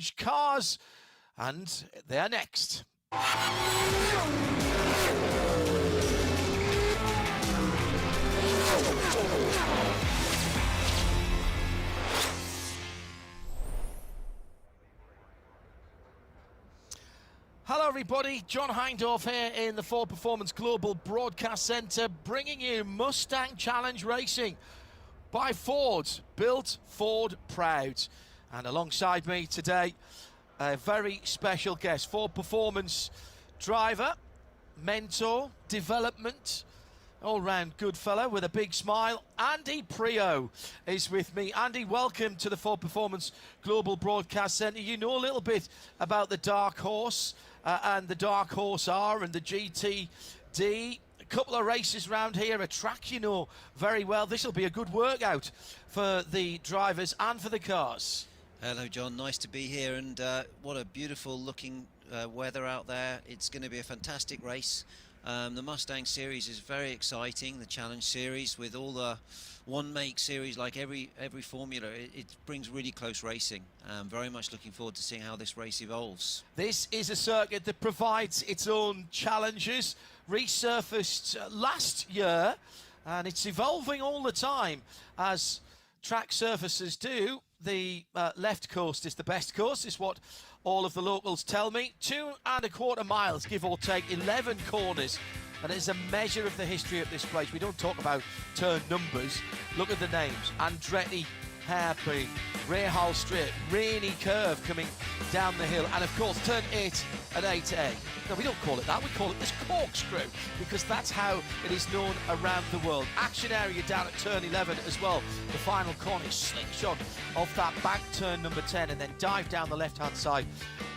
Challenge cars, and they are next. Hello everybody, John Hindorf here in the Ford Performance Global Broadcast Centre, bringing you Mustang Challenge Racing by Ford, built Ford proud. And alongside me today, a very special guest, Ford Performance driver, mentor, development, all-round good fella with a big smile. Andy Prio is with me. Andy, welcome to the Ford Performance Global Broadcast Centre. You know a little bit about the Dark Horse and the Dark Horse R and the GTD. A couple of races around here, a track you know very well. This will be a good workout for the drivers and for the cars. Hello John, nice to be here, and what a beautiful looking weather out there. It's going to be a fantastic race. The Mustang series is very exciting, the Challenge series with all the one make series, like every formula, it brings really close racing. Very much looking forward to seeing how this race evolves. This is a circuit that provides its own challenges, resurfaced last year, and it's evolving all the time as track surfaces do. The left coast is the best coast, is what all of the locals tell me. 2.25 miles, give or take, 11 corners, and it's a measure of the history of this place. We don't talk about turn numbers. Look at the names: Andretti, Hairpin, Rahal Straight, Rainy Curve coming down the hill, and of course turn 8 at 8A. No, we don't call it that, we call it this corkscrew, because that's how it is known around the world. Action area down at turn 11 as well. The final corner is slingshot off that back turn number 10, and then dive down the left hand side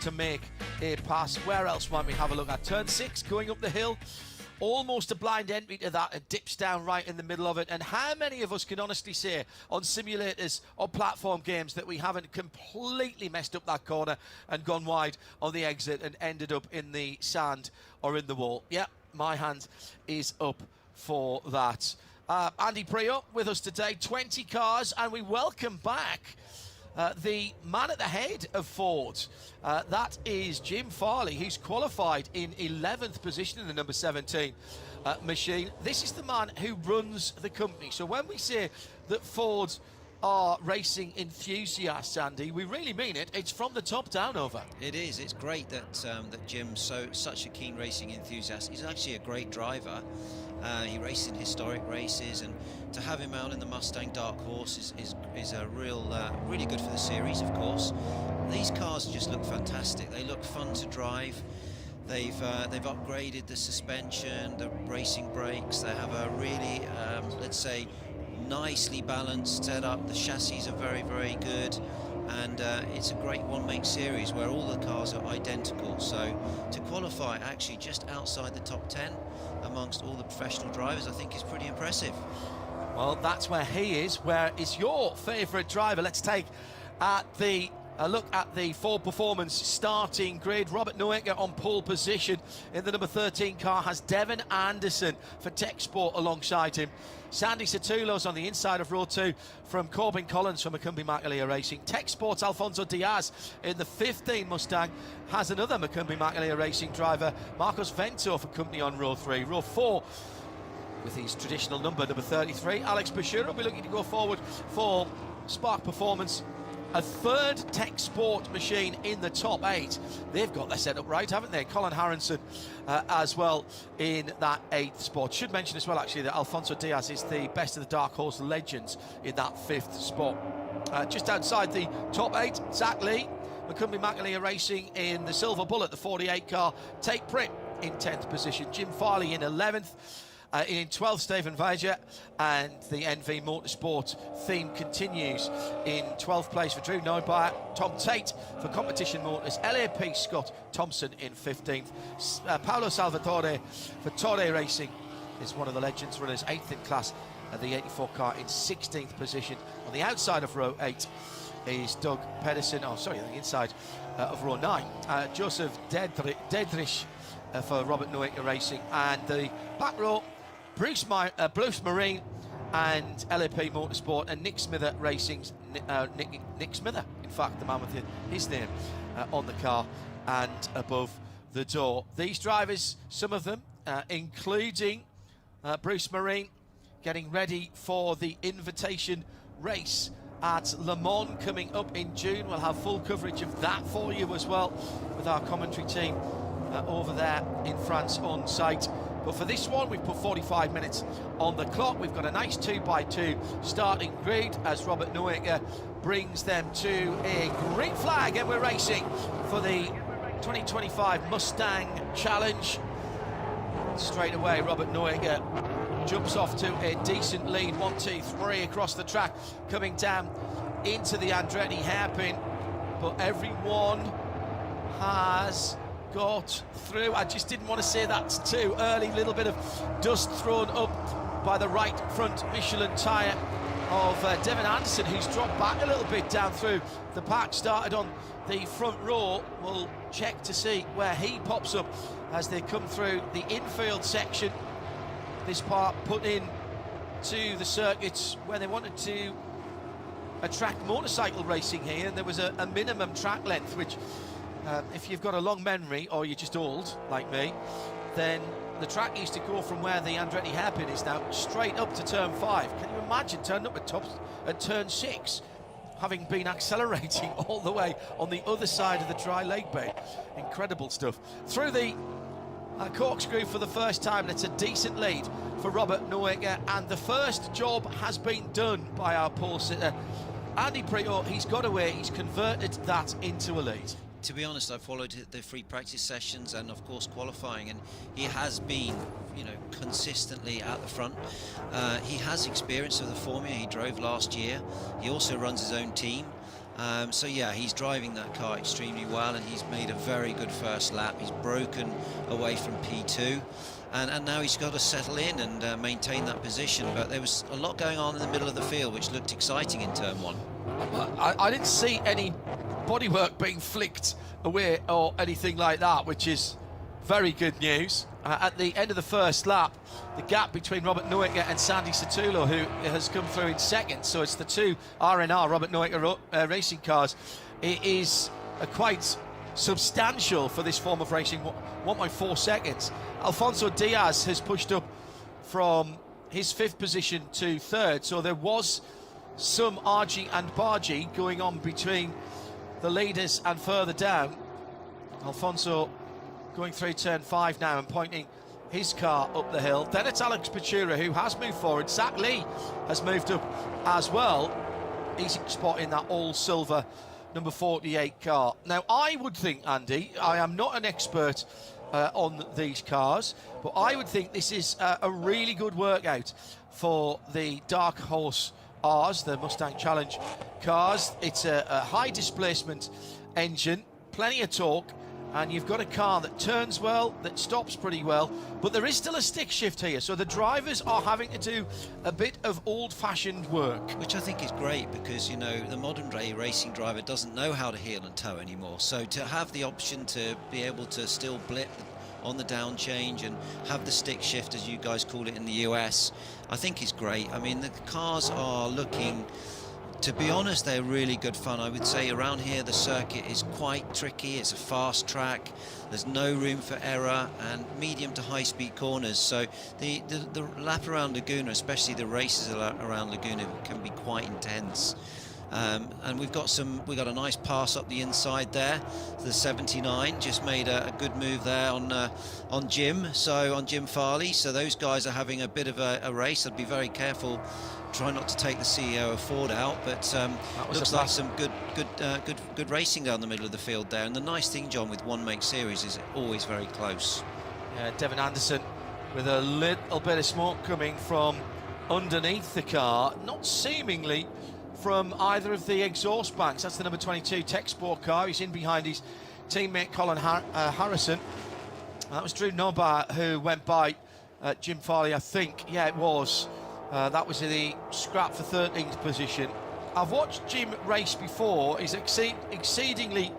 to make a pass. Where else might we have a look at? Turn 6 going up the hill. Almost a blind entry to that, and dips down right in the middle of it. And how many of us can honestly say on simulators or platform games that we haven't completely messed up that corner and gone wide on the exit and ended up in the sand or in the wall? Yeah, my hand is up for that. Andy Prio with us today, 20 cars, and we welcome back the man at the head of Ford. That is Jim Farley. He's qualified in 11th position in the number 17 machine. This is the man who runs the company. So when we say that Ford are racing enthusiasts, Andy, we really mean it. It's from the top down over. It is. It's great that that Jim's such a keen racing enthusiast. He's actually a great driver. He races in historic races, and to have him out in the Mustang Dark Horse is a real really good for the series, of course. These cars just look fantastic. They look fun to drive. They've upgraded the suspension, the racing brakes. They have a really let's say nicely balanced setup. The chassis are very, very good, and it's a great one-make series where all the cars are identical. So to qualify actually just outside the top 10 amongst all the professional drivers, I think is pretty impressive. Well, that's where he is. Where is your favourite driver? Let's take a look at the Ford Performance starting grid. Robert Noecker on pole position in the number 13 car has Devin Anderson for Tech Sport alongside him. Sandy Satulo's on the inside of row 2 from Corbin Collins from Macumbi Makalia Racing. Tech Sport's Alfonso Diaz in the 15 Mustang has another Macumbi Makalia Racing driver, Marcos Vento, for company on row 3. Row 4 with his traditional number 33, Alex Bashir will be looking to go forward for Spark Performance. A third Tech Sport machine in the top 8. They've got their setup right, haven't they? Colin Harrison as well in that 8th spot. Should mention as well, actually, that Alfonso Diaz is the best of the Dark Horse legends in that 5th spot. Just outside the top 8, Zach Lee, Macumbi Makalia Racing in the Silver Bullet, the 48 car. Tate Pritt in 10th position. Jim Farley in 11th. In 12th, Stephen Weiger, and the NV Motorsport theme continues in 12th place for Drew Neubauer. Tom Tate for Competition Motors. LAP Scott Thompson in 15th. Paolo Salvatore for Torre Racing is one of the legends runners, 8th in class, and the 84 car in 16th position. On the outside of row 8 is Doug Pedersen, on the inside of row 9. Joseph Dedrich for Robert Noecker Racing, and the back row, Bruce Marine and LAP Motorsport, and Nick Smither Racing's Nick Smither In fact, the man with his name on the car and above the door. These drivers, some of them, including Bruce Marine, getting ready for the invitation race at Le Mans coming up in June. We'll have full coverage of that for you as well with our commentary team over there in France on site. But for this one, we've put 45 minutes on the clock. We've got a nice 2x2 starting grid as Robert Noecker brings them to a green flag, and we're racing for the 2025 Mustang Challenge. Straight away, Robert Noecker jumps off to a decent lead. 1, 2, 3 across the track, coming down into the Andretti hairpin. But everyone has got through. I just didn't want to say that too early. Little bit of dust thrown up by the right front Michelin tyre of Devin Anderson, who's dropped back a little bit down through the pack. Started on the front row. We'll check to see where he pops up as they come through the infield section. This part put in to the circuits when they wanted to attract motorcycle racing here, and there was a minimum track length, which if you've got a long memory or you're just old like me, then the track used to go from where the Andretti hairpin is now straight up to turn 5. Can you imagine turning up at turn 6, having been accelerating all the way on the other side of the dry lake bay? Incredible stuff. Through the corkscrew for the first time, and it's a decent lead for Robert Noecker, and the first job has been done by our pole sitter Andy Preto. He's got away, he's converted that into a lead. To be honest, I followed the free practice sessions and of course qualifying, and he has been, consistently at the front. He has experience of the Formula. He drove last year. He also runs his own team. So yeah, he's driving that car extremely well, and he's made a very good first lap. He's broken away from P2, and now he's got to settle in and maintain that position. But there was a lot going on in the middle of the field, which looked exciting in turn 1. I didn't see any bodywork being flicked away or anything like that, which is very good news. At the end of the first lap, the gap between Robert Noecker and Sandy Satulo, who has come through in second, so it's the two R&R Robert Noecker racing cars, it is quite substantial for this form of racing. 1.4 seconds. Alfonso Diaz has pushed up from his 5th position to 3rd, so there was some argy and bargy going on between the leaders and further down. Alfonso going through turn 5 now and pointing his car up the hill. Then it's Alex Pachura, who has moved forward. Zach Lee has moved up as well. He's spotting that all-silver number 48 car. Now, I would think, Andy, I am not an expert on these cars, but I would think this is a really good workout for the Dark Horse R's, the Mustang Challenge cars. It's a high displacement engine, plenty of torque, and you've got a car that turns well, that stops pretty well, but there is still a stick shift here, so the drivers are having to do a bit of old-fashioned work. Which I think is great, because, the modern day racing driver doesn't know how to heel and toe anymore. So to have the option to be able to still blip on the down change and have the stick shift, as you guys call it in the US, I think is great. I mean, the cars are looking, to be honest, they're really good fun. I would say around here the circuit is quite tricky. It's a fast track, there's no room for error, and medium to high speed corners. So the lap around Laguna, especially the races around Laguna, can be quite intense. And we've got a nice pass up the inside there. The 79 just made a good move there on Jim Farley. So those guys are having a bit of a race. I'd be very careful, try not to take the CEO of Ford out, but looks like some good racing down the middle of the field there. And the nice thing, John, with one make series is always very close. Yeah, Devin Anderson with a little bit of smoke coming from underneath the car, not seemingly from either of the exhaust banks. That's the number 22 Tech Sport car. He's in behind his teammate Colin Harrison. That was Drew Nobar who went by Jim Farley, I think. Yeah, it was. That was in the scrap for 13th position. I've watched Jim race before. He's exceedingly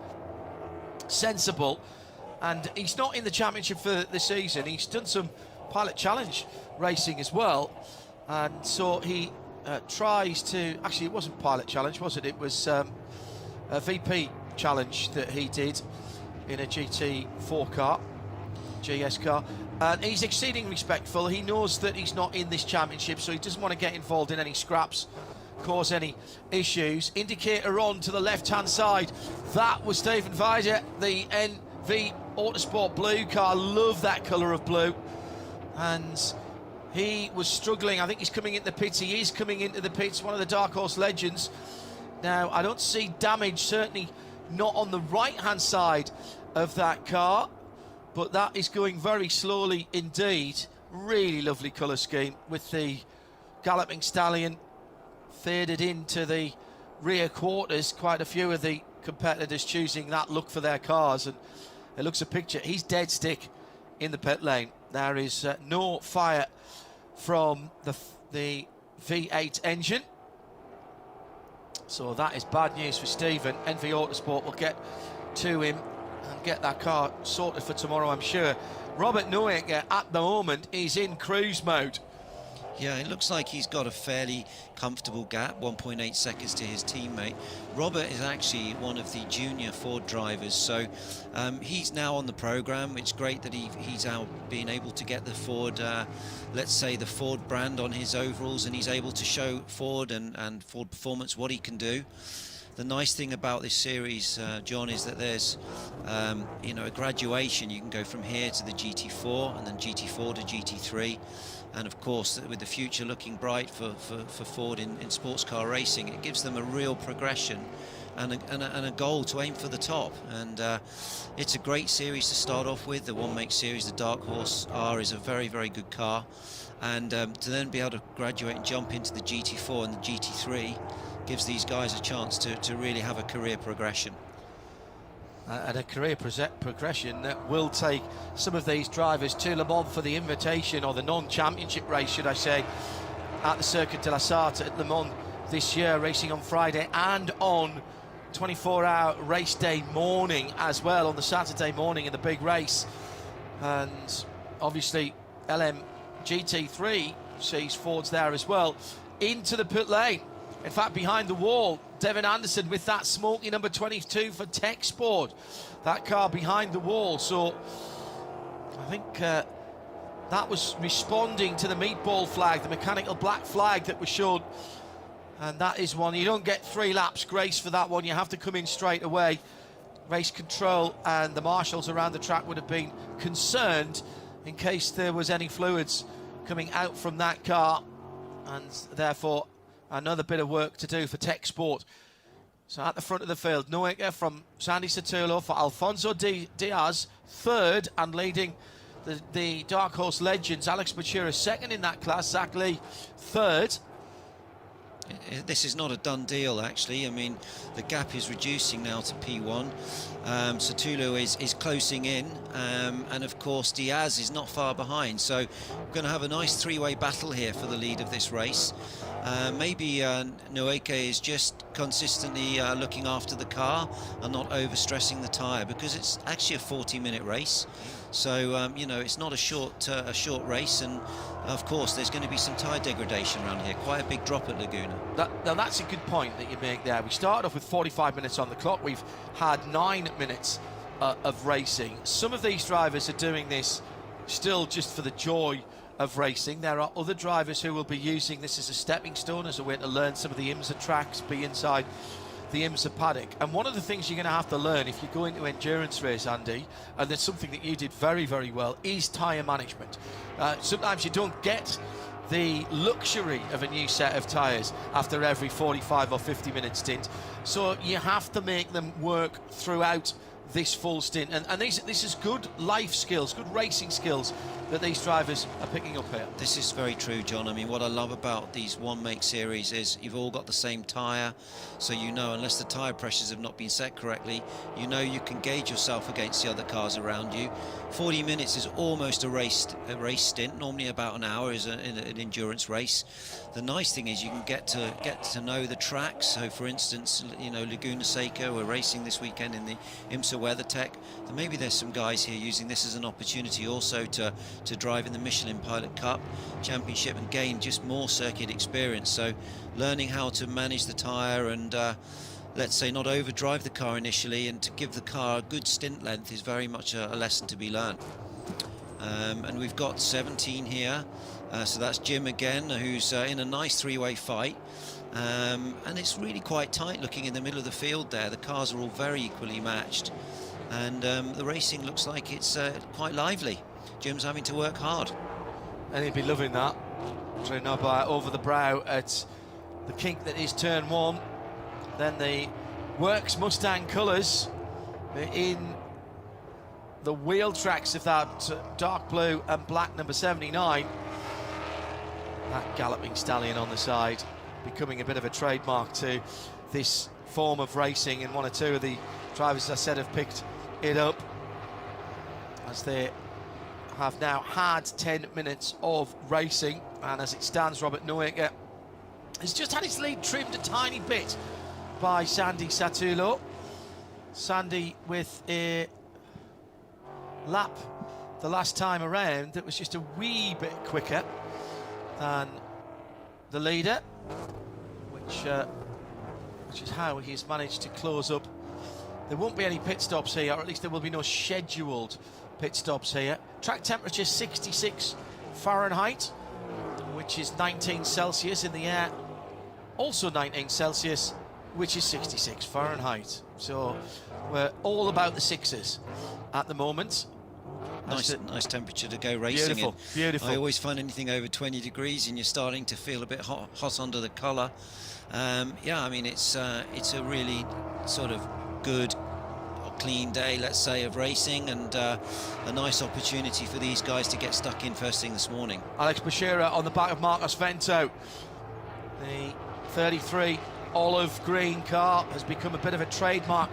sensible, and he's not in the championship for the season. He's done some Pilot Challenge racing as well, and so he tries to, actually it wasn't Pilot Challenge, was it? It was VP challenge that he did in a GT4 car, GS car. And he's exceedingly respectful. He knows that he's not in this championship, so he doesn't want to get involved in any scraps, cause any issues. Indicator on to the left-hand side. That was Stephen Weiser, the NV Autosport blue car. Love that colour of blue. And he was struggling. I think he's coming into the pits. He is coming into the pits, one of the Dark Horse legends. Now, I don't see damage, certainly not on the right-hand side of that car, but that is going very slowly indeed. Really lovely colour scheme with the Galloping Stallion faded into the rear quarters. Quite a few of the competitors choosing that look for their cars, and it looks a picture. He's dead stick in the pit lane. There is no fire from the V8 engine, so that is bad news for Stephen. NV Autosport will get to him and get that car sorted for tomorrow, I'm sure. Robert Noacker at the moment is in cruise mode. Yeah, it looks like he's got a fairly comfortable gap, 1.8 seconds to his teammate. Robert is actually one of the junior Ford drivers, so he's now on the program. It's great that he's out being able to get the Ford, let's say the Ford brand on his overalls, and he's able to show Ford and Ford Performance what he can do. The nice thing about this series, John, is that there's, you know, a graduation. You can go from here to the GT4 and then GT4 to GT3. And of course, with the future looking bright for Ford in sports car racing, it gives them a real progression and a goal to aim for the top. And it's a great series to start off with. The one-make series, the Dark Horse R, is a very, very good car. And to then be able to graduate and jump into the GT4 and the GT3 gives these guys a chance to really have a career progression. And a career progression that will take some of these drivers to Le Mans for the invitation, or the non-championship race, should I say, at the Circuit de la Sarthe at Le Mans this year, racing on Friday and on 24-hour race day morning as well, on the Saturday morning in the big race. And obviously LM GT3 sees Fords there as well. Into the pit lane, in fact behind the wall, Devin Anderson with that smoky number 22 for Tech Sport. That car behind the wall. So I think that was responding to the meatball flag, the mechanical black flag that was shown. And that is one. You don't get 3 laps grace for that one. You have to come in straight away. Race control and the marshals around the track would have been concerned in case there was any fluids coming out from that car. And therefore, another bit of work to do for Tech Sport. So at the front of the field, Noacker from Sandy Sotelo for Alfonso Diaz, third, and leading the Dark Horse legends. Alex Matura second in that class, Zach Lee third. This is not a done deal, actually. I mean, the gap is reducing now to P1. Sotelo is closing in, and of course Diaz is not far behind. So we're going to have a nice 3-way battle here for the lead of this race. Maybe Noacker is just consistently looking after the car and not overstressing the tyre, because it's actually a 40-minute race. So you know, it's not a short race, and of course there's going to be some tyre degradation around here. Quite a big drop at Laguna. Now that's a good point that you make there. We started off with 45 minutes on the clock. We've had 9 minutes of racing. Some of these drivers are doing this still just for the joy of racing. There are other drivers who will be using this as a stepping stone, as a way to learn some of the IMSA tracks, be inside the IMSA paddock. And one of the things you're going to have to learn if you go into endurance race, Andy, and it's something that you did very, very well, is tyre management. Sometimes you don't get the luxury of a new set of tyres after every 45 or 50 minute stint, so you have to make them work throughout this full stint, and this is good life skills, good racing skills that these drivers are picking up here. This is very true, John. I mean, what I love about these one-make series is you've all got the same tyre, so you know, unless the tyre pressures have not been set correctly, you know you can gauge yourself against the other cars around you. 40 minutes is almost a race stint. Normally about an hour is an endurance race. The nice thing is you can get to know the tracks. So, for instance, you know, Laguna Seca, we're racing this weekend in the IMSA WeatherTech. And maybe there's some guys here using this as an opportunity also to drive in the Michelin Pilot Cup Championship and gain just more circuit experience. So, learning how to manage the tyre and let's say, not overdrive the car initially, and to give the car a good stint length is very much a lesson to be learned. And we've got 17 here, so that's Jim again, who's in a nice three-way fight. And it's really quite tight looking in the middle of the field there. The cars are all very equally matched, and the racing looks like it's quite lively. Jim's having to work hard. And he'd be loving that. Trying now by over the brow at the kink that is turn 1. Then the Works Mustang colours in the wheel tracks of that dark blue and black number 79. That galloping stallion on the side, becoming a bit of a trademark to this form of racing, and one or two of the drivers, as I said, have picked it up as they have now had 10 minutes of racing. And as it stands, Robert Noecker has just had his lead trimmed a tiny bit by Sandy Satulo. Sandy with a lap the last time around that was just a wee bit quicker than the leader, which is how he's managed to close up. There won't be any pit stops here, or at least there will be no scheduled pit stops here. Track temperature 66 Fahrenheit, which is 19 Celsius in the air. Also 19 Celsius, which is 66 Fahrenheit. So we're all about the sixes at the moment. Nice temperature to go racing beautiful, in. Beautiful. I always find anything over 20 degrees and you're starting to feel a bit hot under the collar. Yeah, I mean, it's a really sort of good, clean day, let's say, of racing, and a nice opportunity for these guys to get stuck in first thing this morning. Alex Bashira on the back of Marcos Vento. The 33 olive green car has become a bit of a trademark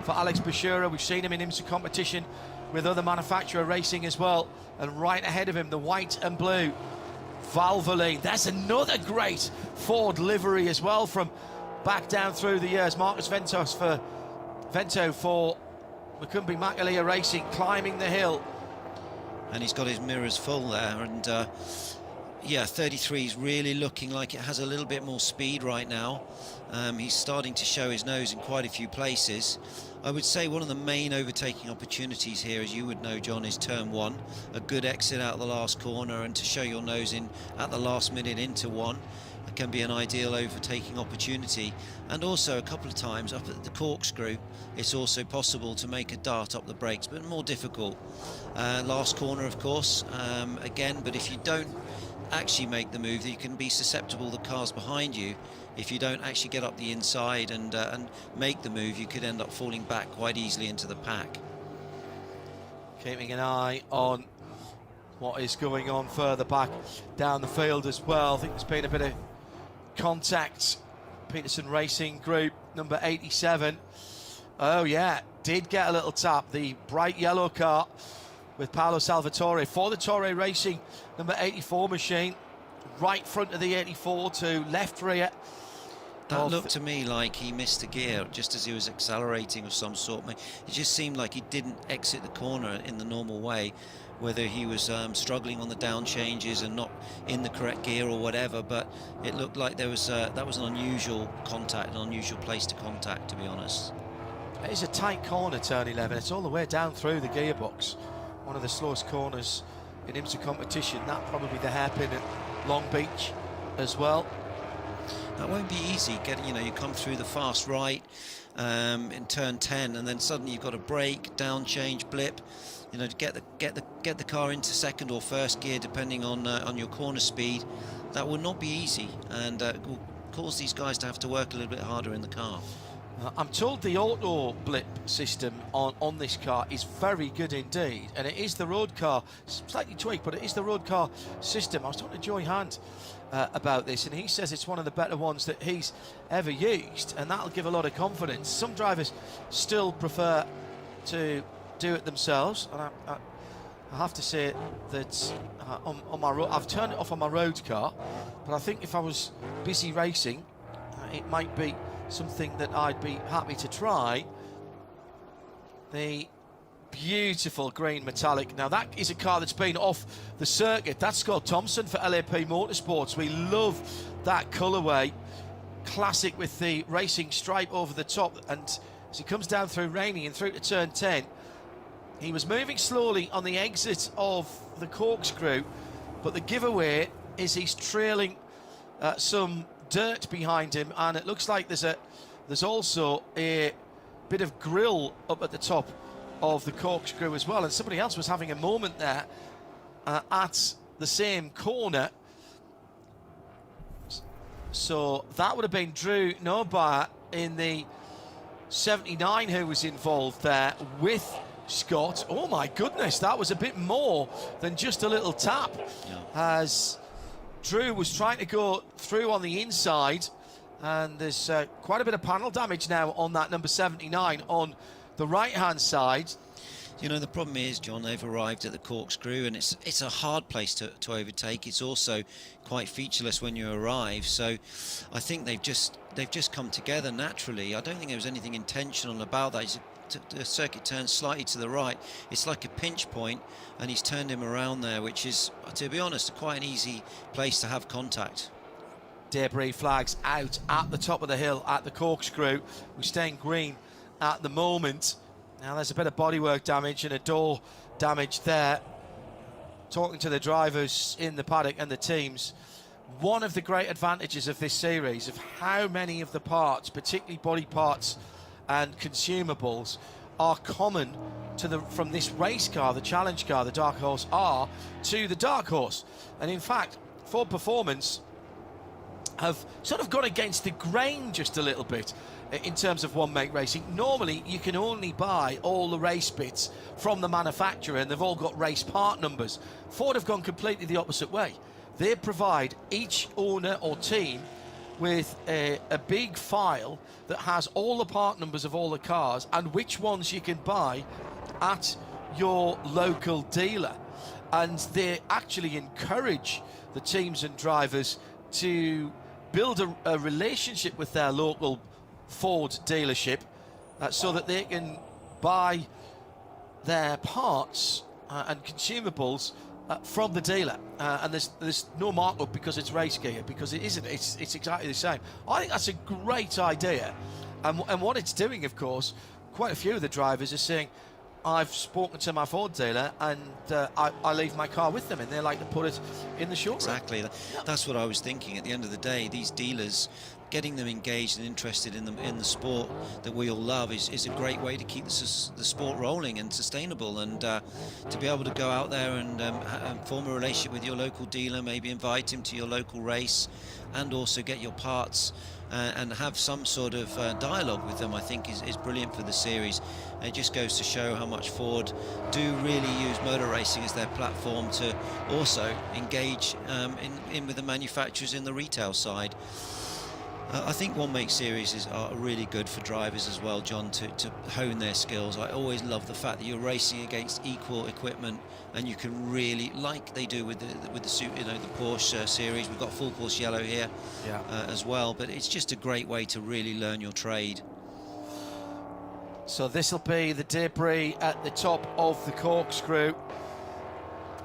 for Alex Bashira. We've seen him in IMSA competition with other manufacturer racing as well, and right ahead of him the white and blue Valvoline. That's another great Ford livery as well from back down through the years. Marcos Vento for Macumbi Makalia Racing, climbing the hill, and he's got his mirrors full there. And yeah, 33 is really looking like it has a little bit more speed right now. He's starting to show his nose in quite a few places. I would say one of the main overtaking opportunities here, as you would know, John, is turn 1. A good exit out of the last corner, and to show your nose in at the last minute into 1. It can be an ideal overtaking opportunity. And also a couple of times up at the corkscrew, it's also possible to make a dart up the brakes, but more difficult. Last corner, of course, again, but if you don't actually make the move, you can be susceptible to the cars behind you. If you don't actually get up the inside and make the move, you could end up falling back quite easily into the pack. Keeping an eye on what is going on further back down the field as well. I think there's been a bit of contact. Peterson Racing Group, number 87. Oh yeah, did get a little tap. The bright yellow car with Paolo Salvatore for the Torre Racing, number 84 machine. Right front of the 84 to left rear. That looked to me like he missed a gear just as he was accelerating of some sort. It just seemed like he didn't exit the corner in the normal way, whether he was struggling on the down changes and not in the correct gear or whatever, but it looked like there was that was an unusual contact, an unusual place to contact, to be honest. It is a tight corner, turn 11. It's all the way down through the gearbox. One of the slowest corners in IMSA competition. That probably the hairpin at Long Beach as well. That won't be easy. You come through the fast right in turn 10, and then suddenly you've got a brake, down change, blip. To get the car into second or first gear, depending on your corner speed. That will not be easy, and will cause these guys to have to work a little bit harder in the car. I'm told the auto blip system on this car is very good indeed, and it is the road car, slightly tweaked, but it is the road car system. I was talking to Joy Hand about this, and he says it's one of the better ones that he's ever used, and that'll give a lot of confidence. Some drivers still prefer to do it themselves, and I have to say that on my road, I've turned it off on my road car, but I think if I was busy racing, it might be something that I'd be happy to try. The beautiful green metallic. Now that is a car that's been off the circuit. That's Scott Thompson for LAP Motorsports. We love that colourway. classic with the racing stripe over the top, and as he comes down through Rainey and through to turn 10, he was moving slowly on the exit of the corkscrew, but the giveaway is he's trailing some dirt behind him, and it looks like there's also a bit of grill up at the top of the corkscrew as well, and somebody else was having a moment there at the same corner. So that would have been Drew Nobar in the 79 who was involved there with Scott. Oh my goodness, that was a bit more than just a little tap, as Drew was trying to go through on the inside, and there's quite a bit of panel damage now on that number 79 on the right hand side. You know, the problem is, John, they've arrived at the corkscrew, and it's a hard place to overtake. It's also quite featureless when you arrive, so I think they've just come together naturally. I don't think there was anything intentional about that. The circuit turns slightly to the right. It's like a pinch point, and he's turned him around there, which is, to be honest, quite an easy place to have contact. Debris flags out at the top of the hill at the corkscrew. We're staying green at the moment. Now there's a bit of bodywork damage and a door damage there. Talking to the drivers in the paddock and the teams, one of the great advantages of this series of how many of the parts, particularly body parts and consumables, are common to from this race car, the challenge car, the Dark Horse R, to the Dark Horse. And in fact, Ford Performance have sort of gone against the grain just a little bit in terms of one-make racing. Normally, you can only buy all the race bits from the manufacturer, and they've all got race part numbers. Ford have gone completely the opposite way. They provide each owner or team with a big file that has all the part numbers of all the cars and which ones you can buy at your local dealer. And they actually encourage the teams and drivers to build a relationship with their local Ford dealership so that they can buy their parts and consumables from the dealer, and there's no markup because it's race gear, because it isn't. It's exactly the same. I think that's a great idea, and what it's doing, of course, quite a few of the drivers are saying, I've spoken to my Ford dealer and I leave my car with them, and they like to put it in the showroom. Exactly. That's what I was thinking. At the end of the day, these dealers, getting them engaged and interested in the sport that we all love is a great way to keep the sport rolling and sustainable, and to be able to go out there and form a relationship with your local dealer, maybe invite him to your local race, and also get your parts and have some sort of dialogue with them, I think is brilliant for the series. And it just goes to show how much Ford do really use motor racing as their platform to also engage in with the manufacturers in the retail side. I think one-make series are really good for drivers as well, John, to hone their skills. I always love the fact that you're racing against equal equipment, and you can really, like they do with the Porsche series. We've got full course yellow here as well, but it's just a great way to really learn your trade. So this will be the debris at the top of the corkscrew,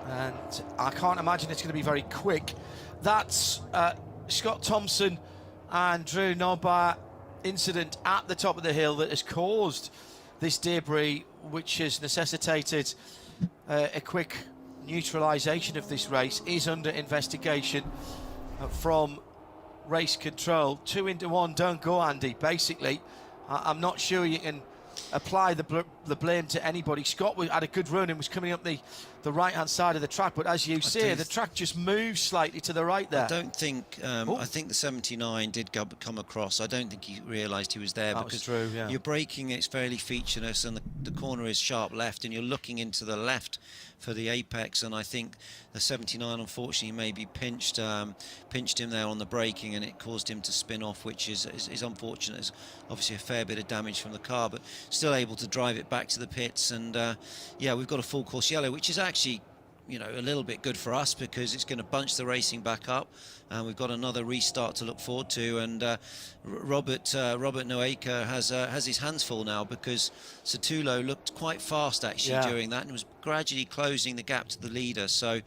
and I can't imagine it's going to be very quick. That's Scott Thompson and Drew Nobar incident at the top of the hill that has caused this debris, which has necessitated a quick neutralisation of this race, is under investigation from race control. 2 into 1, don't go, Andy. Basically, I'm not sure you can apply the blame to anybody. Scott had a good run and was coming up the right-hand side of the track, but as you say, the track just moves slightly to the right there. I don't think, I think the 79 did come across. I don't think he realised he was there. That because was true, yeah. You're braking, it's fairly featureless, and the corner is sharp left, and you're looking into the left for the apex, and I think the 79 unfortunately maybe pinched him there on the braking, and it caused him to spin off, which is unfortunate. There's obviously a fair bit of damage from the car, but still able to drive it back to the pits. And yeah, we've got a full course yellow, which is actually you know, a little bit good for us because it's going to bunch the racing back up, and we've got another restart to look forward to. And Robert Noeka has his hands full now because Satulo looked quite fast actually during that and was gradually closing the gap to the leader. So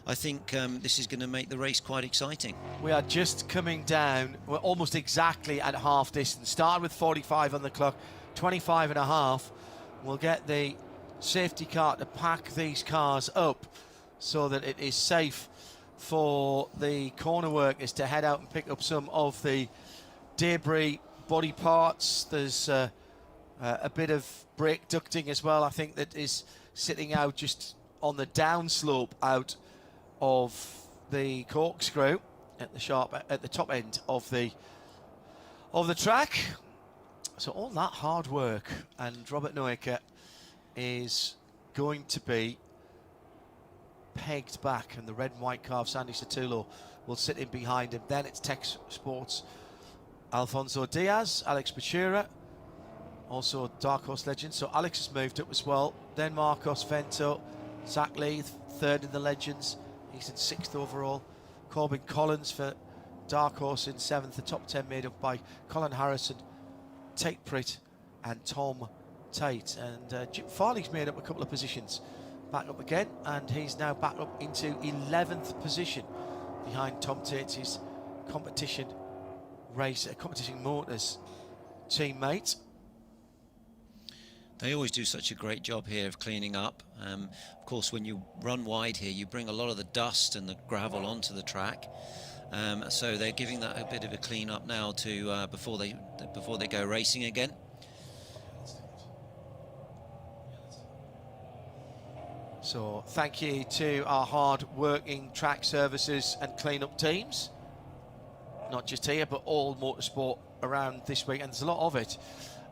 I think this is going to make the race quite exciting. We are just coming down. We're almost exactly at half distance. Started with 45 on the clock, 25 and a half. We'll get the safety car to pack these cars up so that it is safe for the corner workers to head out and pick up some of the debris, body parts. There's a bit of brake ducting as well, I think, that is sitting out just on the downslope out of the corkscrew at the top end of the track. So all that hard work, and Robert Noeka is going to be pegged back, and the red and white car of Sandy Satulo will sit in behind him. Then it's Tech Sports Alfonso Diaz, Alex Bachira, also Dark Horse legend. So Alex has moved up as well. Then Marcos Vento, Zach Lee, third in the legends. He's in 6th overall. Corbin Collins for Dark Horse in 7th. The top 10 made up by Colin Harrison, Tate Pritt and Tom Tate. And Jim Farley's made up a couple of positions back up again, and he's now back up into 11th position behind Tom Tate, his competition motors teammate. They always do such a great job here of cleaning up. Of course, when you run wide here, you bring a lot of the dust and the gravel onto the track. So they're giving that a bit of a clean up now to before they go racing again. So thank you to our hard-working track services and clean-up teams, not just here, but all motorsport around this week, and there's a lot of it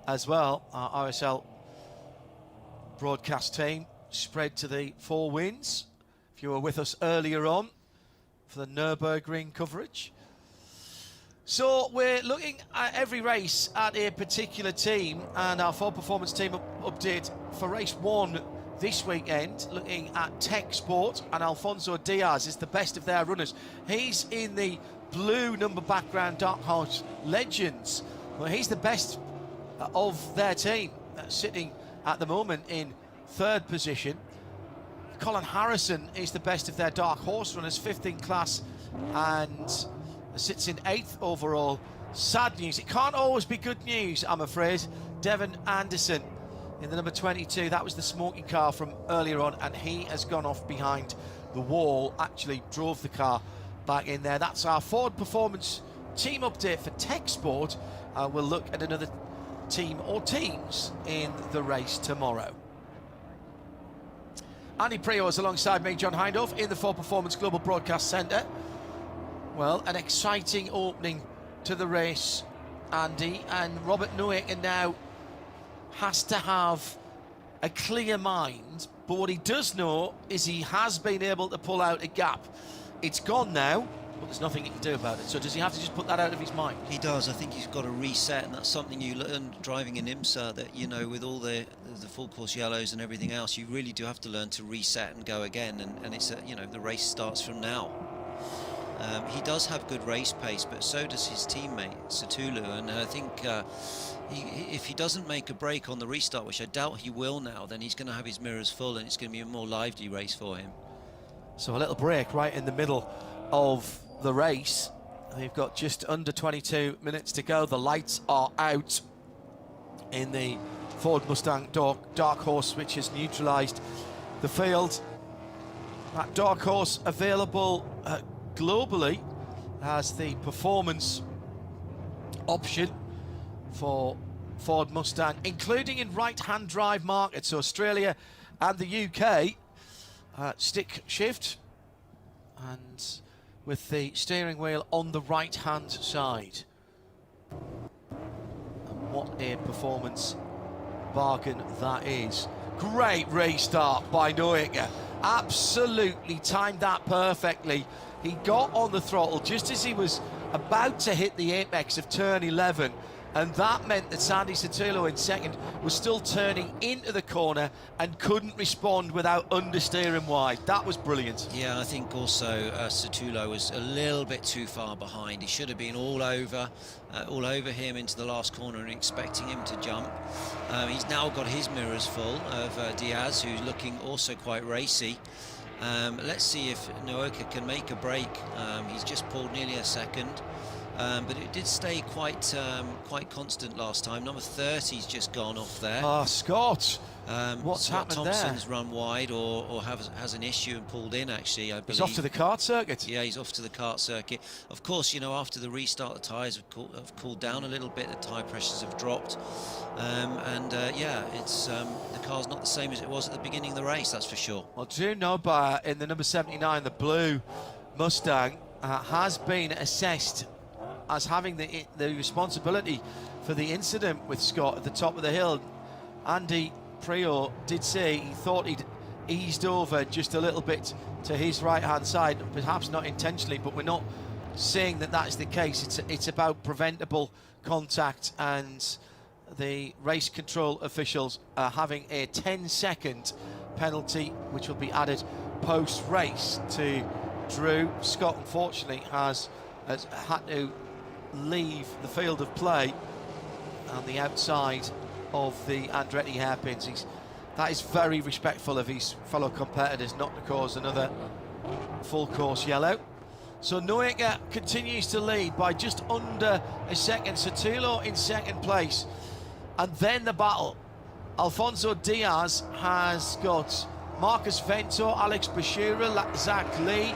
as well. Our RSL broadcast team spread to the 4 winds. If you were with us earlier on for the Nürburgring coverage. So we're looking at every race at a particular team, and our Ford Performance team update for race 1 this weekend, looking at Tech Sport, and Alfonso Diaz is the best of their runners. He's in the blue number background Dark Horse Legends. Well, he's the best of their team, sitting at the moment in 3rd position. Colin Harrison is the best of their Dark Horse runners, 5th in class, and sits in 8th overall. Sad news, it can't always be good news, I'm afraid. Devon Anderson in the number 22, that was the smoking car from earlier on, and he has gone off behind the wall, actually drove the car back in there. That's our Ford Performance team update for Tech Sport. We'll look at another team or teams in the race tomorrow. Andy Prios alongside me, John Hindhaugh, in the Ford Performance Global Broadcast Centre. Well, an exciting opening to the race, Andy, and Robert Noeka now has to have a clear mind, but what he does know is he has been able to pull out a gap. It's gone now, but there's nothing he can do about it. So does he have to just put that out of his mind? He does. I think he's got to reset, and that's something you learn driving in IMSA, that, you know, with all the full course yellows and everything else, you really do have to learn to reset and go again, and it's you know, the race starts from now. He does have good race pace, but so does his teammate Satulo, and I think if he doesn't make a break on the restart, which I doubt he will now, then he's going to have his mirrors full, and it's going to be a more lively race for him. So a little break right in the middle of the race. They've got just under 22 minutes to go. The lights are out in the Ford Mustang Dark Horse, which has neutralised the field. That Dark Horse available globally as the performance option for Ford Mustang, including in right-hand drive markets, so Australia and the UK. Stick shift, and with the steering wheel on the right-hand side. And what a performance bargain that is. Great restart by Noeka. Absolutely timed that perfectly. He got on the throttle just as he was about to hit the apex of turn 11, And that meant that Sandy Sotelo in second was still turning into the corner and couldn't respond without understeering wide. That was brilliant. Yeah, I think also Sotelo was a little bit too far behind. He should have been all over him into the last corner and expecting him to jump. He's now got his mirrors full of Diaz, who's looking also quite racy. Let's see if Nooka can make a break. He's just pulled nearly a second. But it did stay quite constant last time. Number 30's just gone off there. Ah, Scott. What's Scott happened Thompson's there? run wide or has an issue and pulled in, actually, I believe. He's off to the kart circuit. Yeah, he's off to the kart circuit. Of course, you know, after the restart, the tyres have cooled down a little bit. The tyre pressures have dropped. Yeah, it's the car's not the same as it was at the beginning of the race, that's for sure. Well, Drew Nobar in the number 79, the blue Mustang, has been assessed as having the responsibility for the incident with Scott at the top of the hill. Andy Prior did say he thought he'd eased over just a little bit to his right-hand side, perhaps not intentionally, but we're not saying that that is the case. It's about preventable contact, and the race control officials are having a 10-second penalty, which will be added post-race to Drew. Scott, unfortunately, has had to leave the field of play on the outside of the Andretti hairpins. That is very respectful of his fellow competitors not to cause another full course yellow. So Nooka continues to lead by just under a second. Sotelo in second place. And then the battle. Alfonso Diaz has got Marcus Vento, Alex Bashira, Zach Lee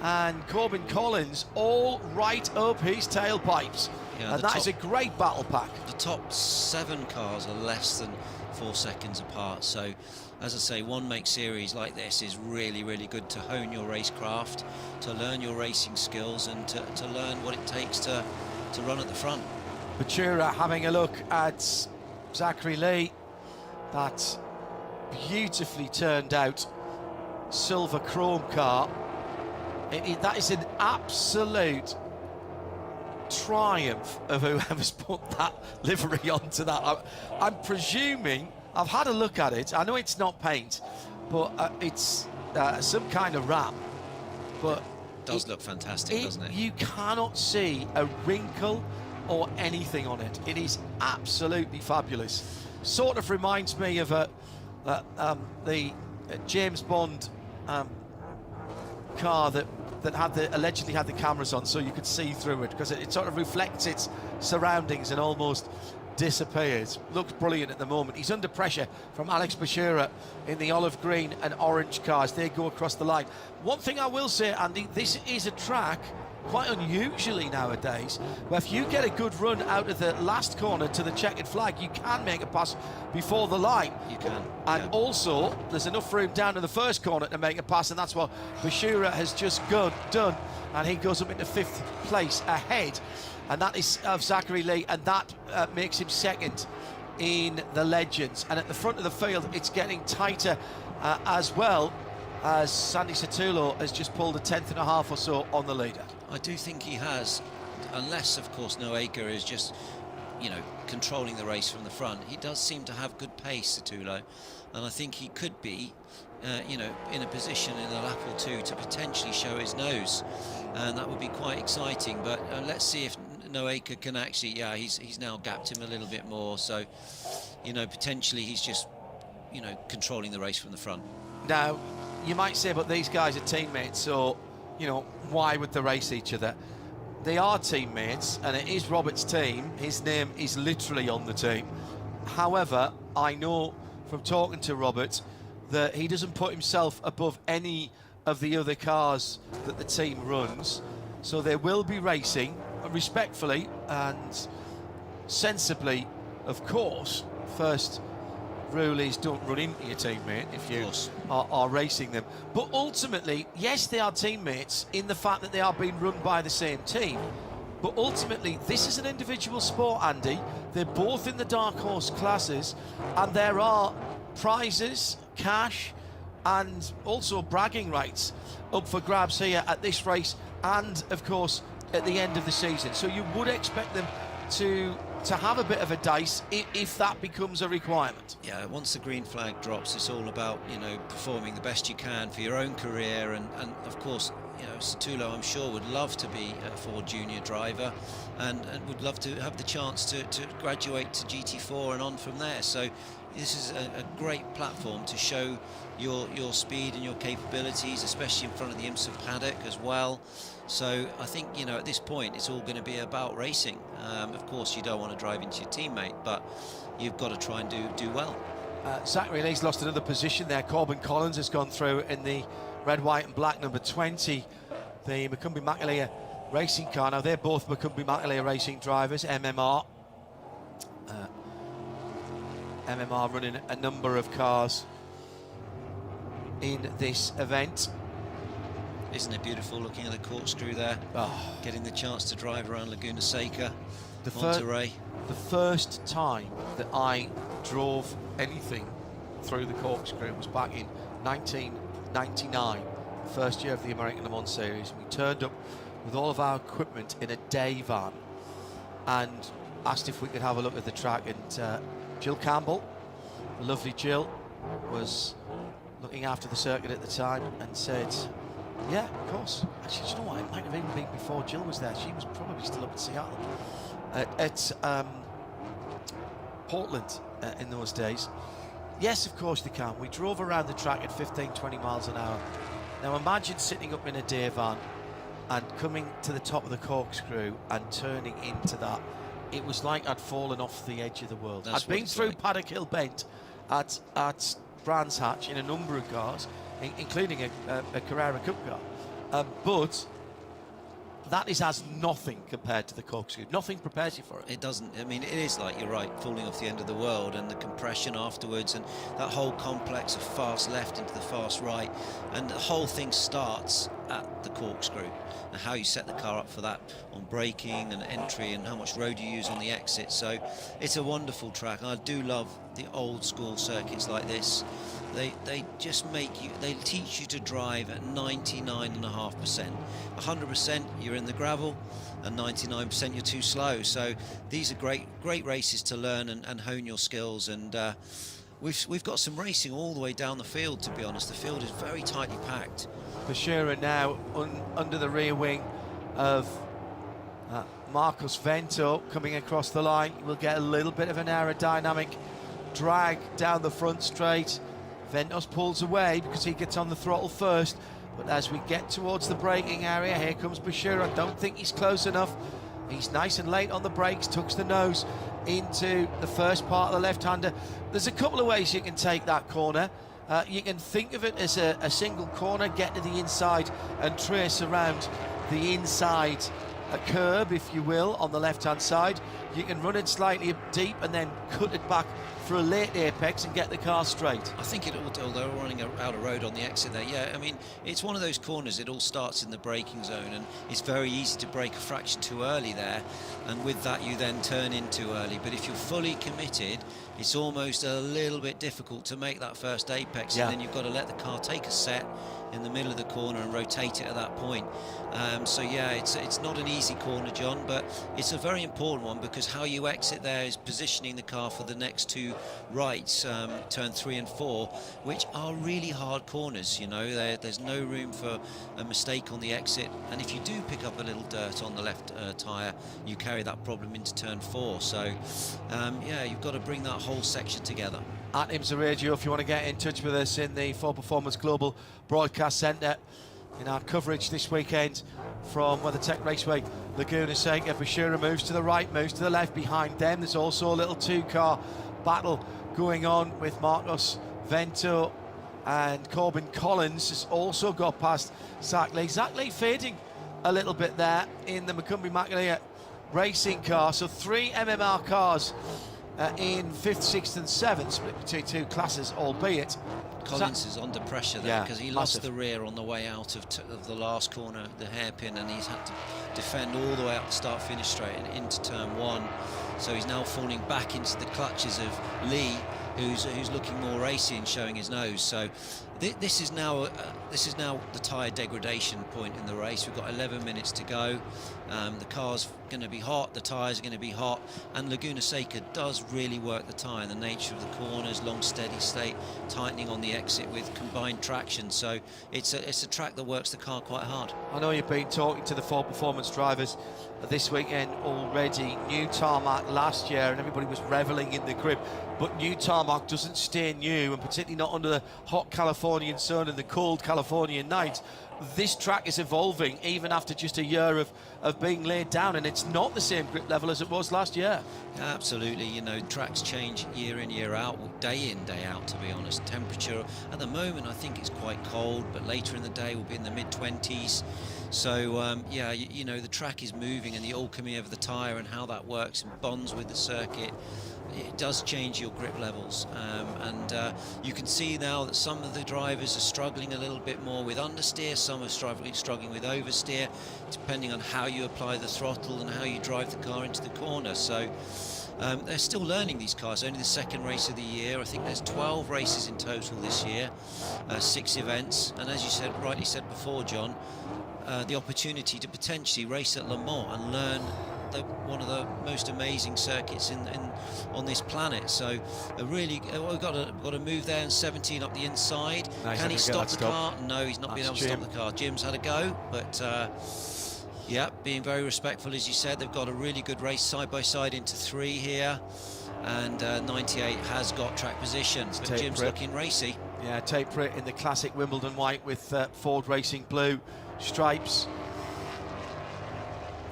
and Corbin Collins all right up his tailpipes. Yeah, and that is a great battle pack. The top 7 cars are less than 4 seconds apart. So, as I say, one make series like this is really, really good to hone your racecraft, to learn your racing skills, and to learn what it takes to run at the front. Bachura having a look at Zachary Lee. That beautifully turned out silver chrome car. That is an absolute triumph of whoever's put that livery onto that. I'm presuming, I've had a look at it, I know it's not paint, but it's some kind of wrap. But it does look fantastic, doesn't it? You cannot see a wrinkle or anything on it. It is absolutely fabulous. Sort of reminds me of the James Bond car that allegedly had the cameras on, so you could see through it, because it sort of reflects its surroundings and almost disappears. Looks brilliant at the moment. He's under pressure from Alex Bashira in the olive green and orange cars. They go across the line. One thing I will say, Andy, this is a track quite unusually nowadays, where if you get a good run out of the last corner to the checkered flag, you can make a pass before the line. You can. And also, there's enough room down to the first corner to make a pass, and that's what Bashira has just done, and he goes up into 5th place ahead, and that is of Zachary Lee, and that makes him second in the Legends. And at the front of the field, it's getting tighter as well, as Sandy Sotelo has just pulled a 10th and a half or so on the leader. I do think he has, unless, of course, Nooka is just, you know, controlling the race from the front. He does seem to have good pace, Sotelo, and I think he could be, you know, in a position in a lap or two to potentially show his nose, and that would be quite exciting. But let's see if Nooka can actually, yeah, he's now gapped him a little bit more, so, you know, potentially he's just, you know, controlling the race from the front. Now, you might say, but these guys are teammates, so, you know, why would they race each other? They are teammates, and it is Robert's team. His name is literally on the team. However, I know from talking to Robert that he doesn't put himself above any of the other cars that the team runs. So they will be racing respectfully and sensibly, of course. First rule is don't run into your teammate if you are racing them. But ultimately, yes, they are teammates in the fact that they are being run by the same team. But ultimately, this is an individual sport, Andy. They're both in the Dark Horse classes, and there are prizes, cash, and also bragging rights up for grabs here at this race, and of course at the end of the season. So you would expect them to to have a bit of a dice if that becomes a requirement. Yeah, once the green flag drops, it's all about, you know, performing the best you can for your own career, and of course, you know, Satulo, I'm sure, would love to be a Ford Junior driver, and would love to have the chance to graduate to GT4 and on from there. So this is a great platform to show your speed and your capabilities, especially in front of the IMSA paddock as well. So I think, you know, at this point, it's all going to be about racing. Of course, you don't want to drive into your teammate, but you've got to try and do well. Zachary Lee's lost another position there. Corbin Collins has gone through in the red, white and black number 20, the McCumbee McAleer racing car. Now, they're both McCumbee McAleer racing drivers, MMR. MMR running a number of cars in this event. Isn't it beautiful looking at the corkscrew there? Oh. Getting the chance to drive around Laguna Seca, Monterey. The first time that I drove anything through the corkscrew was back in 1999, first year of the American Le Mans Series. We turned up with all of our equipment in a day van and asked if we could have a look at the track, and Jill Campbell, the lovely Jill, was looking after the circuit at the time and said, yeah, of course. Actually, do you know what? It might have even been before Jill was there. She was probably still up in Seattle. At Portland in those days. Yes, of course they can. We drove around the track at 15, 20 miles an hour. Now imagine sitting up in a day van and coming to the top of the corkscrew and turning into that. It was like I'd fallen off the edge of the world. I'd been through Paddock Hill Bent at Brands Hatch in a number of cars, including a Carrera Cup car, but that is as nothing compared to the corkscrew. Nothing prepares you for it. It doesn't. I mean, it is like, you're right, falling off the end of the world, and the compression afterwards, and that whole complex of fast left into the fast right, and the whole thing starts at the corkscrew, and how you set the car up for that on braking and entry, and how much road you use on the exit. So it's a wonderful track. I do love the old school circuits like this. They just make you, they teach you to drive at 99.5%. 100% you're in the gravel, and 99% you're too slow. So these are great races to learn and hone your skills. And we've got some racing all the way down the field, to be honest. The field is very tightly packed. Bashira now under the rear wing of Marcos Vento coming across the line. We'll get a little bit of an aerodynamic drag down the front straight. Ventos pulls away because he gets on the throttle first, but as we get towards the braking area, here comes Bashir. I don't think he's close enough. He's nice and late on the brakes, tucks the nose into the first part of the left-hander. There's a couple of ways you can take that corner. You can think of it as a single corner, get to the inside and trace around the inside curb, if you will, on the left-hand side. You can run it slightly deep and then cut it back for a late apex and get the car straight. I think it all, although running out of road on the exit there, yeah, I mean, it's one of those corners, it all starts in the braking zone, and it's very easy to brake a fraction too early there, and with that you then turn in too early. But if you're fully committed, it's almost a little bit difficult to make that first apex, and then you've got to let the car take a set in the middle of the corner and rotate it at that point. So yeah, it's not an easy corner, John, but it's a very important one, because how you exit there is positioning the car for the next two rights, turn 3 and 4, which are really hard corners. You know, there's no room for a mistake on the exit, and if you do pick up a little dirt on the left tyre, you carry that problem into turn 4. So yeah, you've got to bring that whole section together. At IMSA Radio, if you want to get in touch with us in the Ford Performance Global Broadcast Centre in our coverage this weekend from WeatherTech Raceway Laguna Seca. Bashira moves to the right, moves to the left. Behind them there's also a little two-car battle going on with Marcos Vento, and Corbin Collins has also got past Zach Lee. Zach Lee fading a little bit there in the McCumbee McAleer racing car. So 3 MMR cars in 5th, 6th and 7th, split between 2 classes, albeit Collins is under pressure there, because he lost massive. The rear on the way out of the last corner, the hairpin, and he's had to defend all the way up the start-finish straight and into turn 1. So he's now falling back into the clutches of Lee, who's looking more racy and showing his nose. So This is now the tyre degradation point in the race. We've got 11 minutes to go. The car's going to be hot, the tyres are going to be hot, and Laguna Seca does really work the tyre. The nature of the corners, long steady state, tightening on the exit with combined traction. So it's a track that works the car quite hard. I know you've been talking to the 4 performance drivers this weekend already. New tarmac last year, and everybody was reveling in the grip. But new tarmac doesn't stay new, and particularly not under the hot Californian sun and the cold Californian nights. This track is evolving even after just a year of being laid down, and it's not the same grip level as it was last year. Absolutely, you know, tracks change year in, year out, day in, day out, to be honest. Temperature, at the moment, I think it's quite cold, but later in the day we'll be in the mid-20s. So, yeah, you know, the track is moving, and the alchemy of the tyre and how that works and bonds with the circuit, it does change your grip levels, and you can see now that some of the drivers are struggling a little bit more with understeer, some are struggling with oversteer, depending on how you apply the throttle and how you drive the car into the corner. So they're still learning, these cars. Only the second race of the year. I think there's 12 races in total this year, 6 events, and as you said, rightly said before, John, the opportunity to potentially race at Le Mans and learn one of the most amazing circuits on this planet. So we've got to move there, and 17 up the inside. Nice. Can he stop the car? No, he's not been able to stop the car. Jim's had a go, but yeah, being very respectful, as you said. They've got a really good race side by side into 3 here, and 98 has got track position, but Jim's looking racy. Yeah, tape for it in the classic Wimbledon white with Ford Racing blue stripes.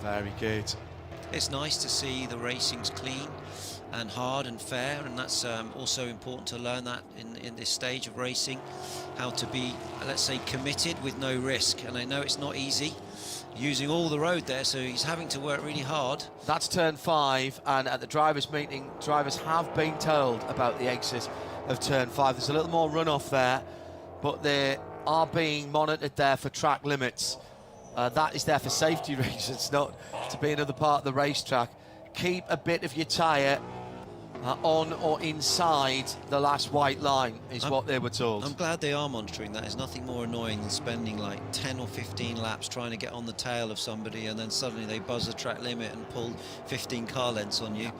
Very good. It's nice to see the racing's clean and hard and fair, and that's also important to learn that in this stage of racing, how to be, let's say, committed with no risk. And I know it's not easy, using all the road there, so he's having to work really hard. That's turn 5, and at the drivers' meeting, drivers have been told about the exit of turn 5. There's a little more runoff there, but they are being monitored there for track limits. That is there for safety reasons, not to be another part of the racetrack. Keep a bit of your tyre on or inside the last white line is what they were told. I'm glad they are monitoring that. There's nothing more annoying than spending like 10 or 15 laps trying to get on the tail of somebody, and then suddenly they buzz the track limit and pull 15 car lengths on you.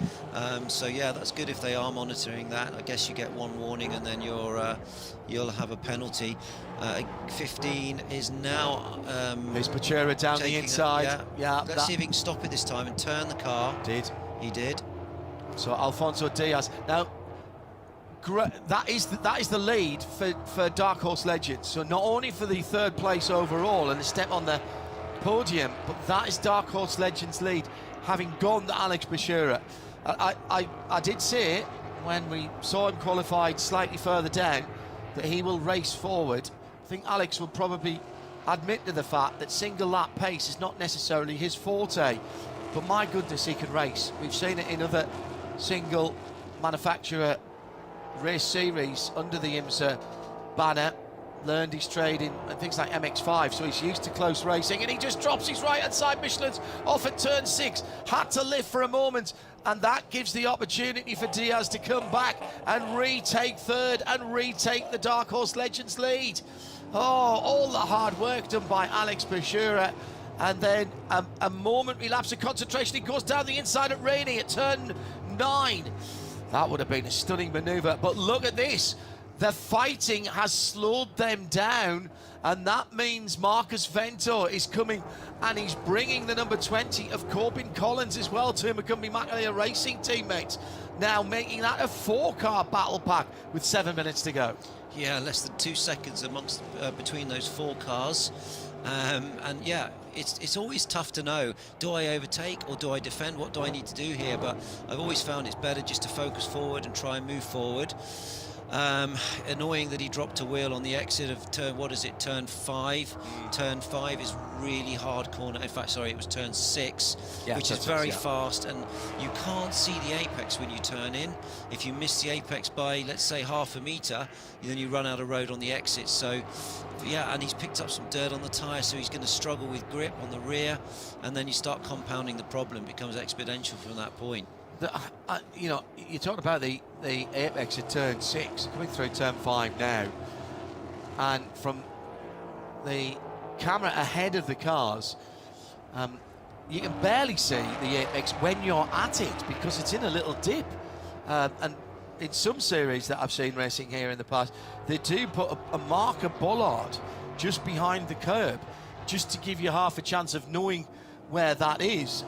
So yeah, that's good if they are monitoring that. I guess you get one warning and then you'll have a penalty. 15 is now There's Pachura down the inside. Yeah. Let's see if he can stop it this time and turn the car. He did. So Alfonso Diaz. Now, that is the lead for Dark Horse Legends. So not only for the 3rd place overall and a step on the podium, but that is Dark Horse Legends lead, having gone to Alex Pachura. I did say when we saw him qualified slightly further down that he will race forward. I think Alex will probably admit to the fact that single lap pace is not necessarily his forte, but my goodness, he can race. We've seen it in other single manufacturer race series under the IMSA banner. Learned his trade in things like MX5, so he's used to close racing, and he just drops his right hand side Michelin's off at turn 6. Had to lift for a moment, and that gives the opportunity for Diaz to come back and retake 3rd and retake the Dark Horse Legends lead. Oh, all the hard work done by Alex Pachura, and then a momentary lapse of concentration. He goes down the inside at Rainey at turn 9. That would have been a stunning manoeuvre, but look at this. The fighting has slowed them down, and that means Marcus Vento is coming, and he's bringing the number 20 of Corbin Collins as well to him, McCumbee McAleer Racing teammates, now making that a 4-car battle pack with 7 minutes to go. Yeah, less than 2 seconds between those 4 cars. And yeah, it's always tough to know, do I overtake or do I defend? What do I need to do here? But I've always found it's better just to focus forward and try and move forward. Annoying that he dropped a wheel on the exit of turn 5. Turn 5 is really hard corner. In fact, sorry, it was turn 6, which is very fast, and you can't see the apex when you turn in. If you miss the apex by, let's say, half a metre, then you run out of road on the exit. So yeah, and he's picked up some dirt on the tyre, so he's going to struggle with grip on the rear, and then you start compounding the problem. It becomes exponential from that point. You know, you talked about the apex at turn 6, coming through turn 5 now. and from the camera ahead of the cars, you can barely see the apex when you're at it because it's in a little dip. And in some series that I've seen racing here in the past, they do put a marker bollard just behind the curb, just to give you half a chance of knowing where that is.